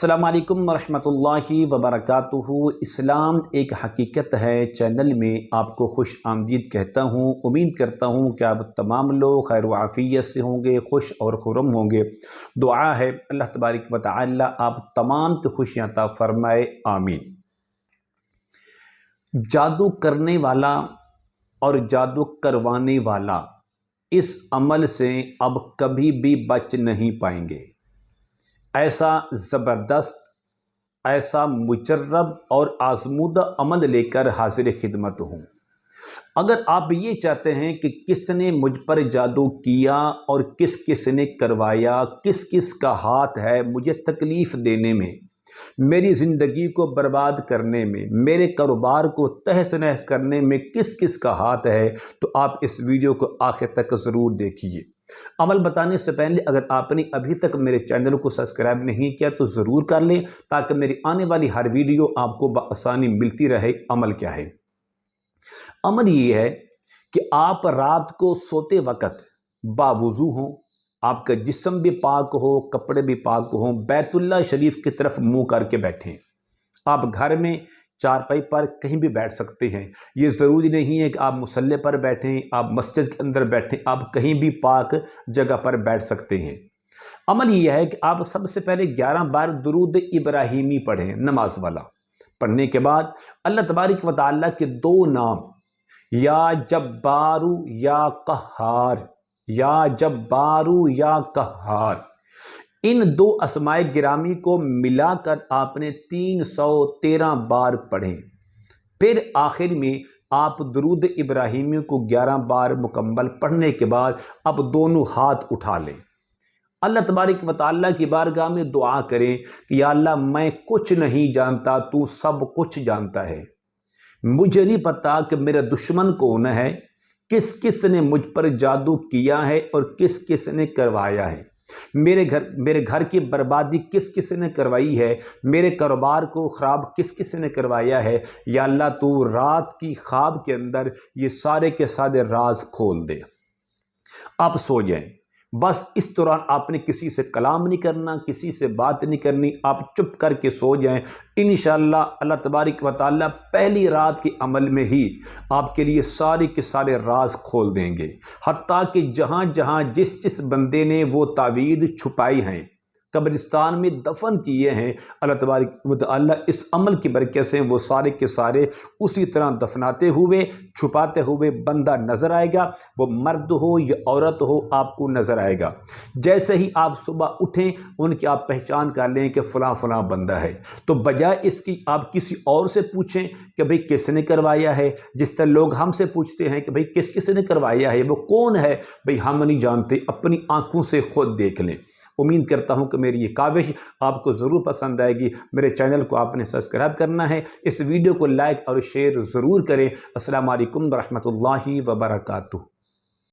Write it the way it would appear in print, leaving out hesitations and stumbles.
अस्सलाम वालेकुम वरहमतुल्लाहि वबरकातुहू। इस्लाम एक हकीकत है चैनल में आपको खुश आमदीद कहता हूँ। उम्मीद करता हूँ कि आप तमाम लोग खैर व आफियत से होंगे, खुश और खुर्रम होंगे। दुआ है अल्लाह तबारक व तआला आप तमाम की खुशियाँ अता फरमाए, आमीन। जादू करने वाला और जादू करवाने वाला इस अमल से अब कभी भी बच नहीं पाएंगे। ऐसा ज़बरदस्त, ऐसा मुजर्रब और आज़मूदा अमल लेकर हाजिर खिदमत हूँ। अगर आप ये चाहते हैं कि किसने मुझ पर जादू किया और किस किस ने करवाया, किस किस का हाथ है मुझे तकलीफ़ देने में, मेरी ज़िंदगी को बर्बाद करने में, मेरे कारोबार को तहस नहस करने में किस किस का हाथ है, तो आप इस वीडियो को आखिर तक ज़रूर देखिए। अमल बताने से पहले अगर आपने अभी तक मेरे चैनल को सब्सक्राइब नहीं किया तो ज़रूर कर लें, ताकि मेरी आने वाली हर वीडियो आपको बआसानी मिलती रहे। अमल क्या है? अमल ये है कि आप रात को सोते वक़्त बावुज़ू हों, आपका जिस्म भी पाक हो, कपड़े भी पाक हों, बैतुल्लाह शरीफ की तरफ मुँह करके बैठें। आप घर में चारपाई पर कहीं भी बैठ सकते हैं। ये ज़रूरी नहीं है कि आप मुसल्ले पर बैठें, आप मस्जिद के अंदर बैठें, आप कहीं भी पाक जगह पर बैठ सकते हैं। अमल यह है कि आप सबसे पहले 11 बार दुरूद इब्राहीमी पढ़ें, नमाज वाला। पढ़ने के बाद अल्लाह तबारक व तआला के दो नाम, या जब्बारू या कहार, या जब्बारू या कहार, इन दो अस्माए गिरामी को मिलाकर आपने 313 बार पढ़ें। फिर आखिर में आप दुरूद इब्राहीमी को 11 बार मुकम्मल पढ़ने के बाद अब दोनों हाथ उठा लें, अल्लाह तबारक व तआला की बारगाह में दुआ करें कि या अल्लाह मैं कुछ नहीं जानता, तू सब कुछ जानता है। मुझे नहीं पता कि मेरा दुश्मन कौन है, किस किस ने मुझ पर जादू किया है और किस किस ने करवाया है। मेरे घर की बर्बादी किस किस ने करवाई है, मेरे कारोबार को ख़राब किस किस ने करवाया है। या अल्लाह तू रात की ख्वाब के अंदर ये सारे के सारे राज खोल दे। आप सो जाएं, बस इस दौरान आपने किसी से कलाम नहीं करना, किसी से बात नहीं करनी, आप चुप करके सो जाएं। इंशाअल्लाह अल्लाह तबारक व तआला पहली रात के अमल में ही आपके लिए सारे के सारे राज खोल देंगे। हत्ता कि जहाँ जहाँ जिस जिस बंदे ने वो तावीज़ छुपाई हैं, कब्रिस्तान में दफन किए हैं, अल्लाह तबारक व तआला इस अमल की बरकत से वो सारे के सारे उसी तरह दफनाते हुए, छुपाते हुए बंदा नज़र आएगा। वो मर्द हो या औरत हो, आपको नज़र आएगा। जैसे ही आप सुबह उठें, उनकी आप पहचान कर लें कि फ़लाँ फ़लाँ बंदा है। तो बजाय इसकी आप किसी और से पूछें कि भाई किसने करवाया है। जिस तरह लोग हमसे पूछते हैं कि भाई किस किस ने करवाया है, वो कौन है, भाई हम नहीं जानते, अपनी आँखों से खुद देख लें। उम्मीद करता हूं कि मेरी ये काविश आपको ज़रूर पसंद आएगी। मेरे चैनल को आपने सब्सक्राइब करना है, इस वीडियो को लाइक और शेयर ज़रूर करें। अस्सलाम वालेकुम वरहमतुल्लाहि वबरकातुहू।